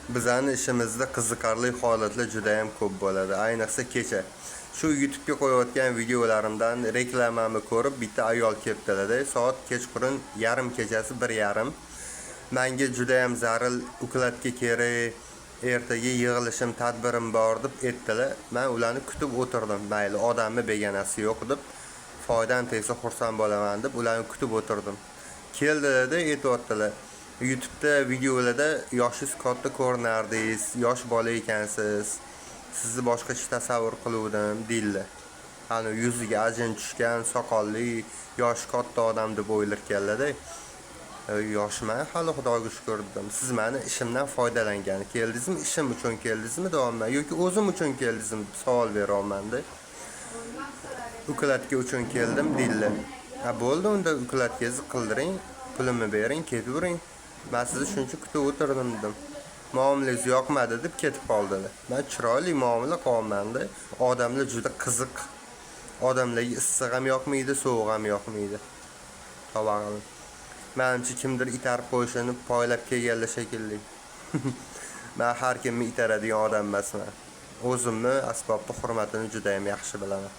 Bizning ishimizda qiziqarli holatlar juda ham ko'p bo'ladi. Ayniqsa kecha. Shu YouTube ga qo'yayotgan videolarimdan reklamamni ko'rib bitta ayol kelibdilar-da. Soat kechqurun yarim kechasi 1:30. Menga juda ham zaril ukladga kerak. Ertaga yig'ilishim, tadbirim bor deb aytdilar. Men ularni kutib o'tirdim. Mayli, odamni begonasi yo'q deb, foydan tegsa xursand bo'laman deb ularni kutib o'tirdim. Keldilar-da, aytibdilar. YouTube'da videolarda yoshingiz katta ko'rinardingiz, yosh bola ekansiz. Sizni boshqacha tasavvur qiluvdim, deydilar. Hani yuziga ajin tushgan, soqolli, yosh katta odam deb o'ylarkanlar-da. Yoshman, hali Xudoga shukr dedim. Siz meni ishimdan foydalangan keldingizmi, ishim uchun keldingizmi davomman yoki o'zim uchun keldingizmi deb savol bera olmanda. Ukladga uchun keldim, deydilar. Ha bo'ldi, unda ukladingizni qildiring, pulimni bering, ketavering. Men sizni shuncha kutib o'tirdim dedim. Muomalangiz yoqmadi deb ketib qoldilar. Men chiroyli muomala qilmanda, odamlar juda qiziq. Odamlarga issiq ham yoqmaydi, sovuq ham yoqmaydi. Tavaqim. Menimcha kimdir itarib qo'yishini poylab kelganlar shekilli. Men har kimni itaradigan odam emasman. O'zimni asbobni hurmatini juda ham yaxshi bilaman.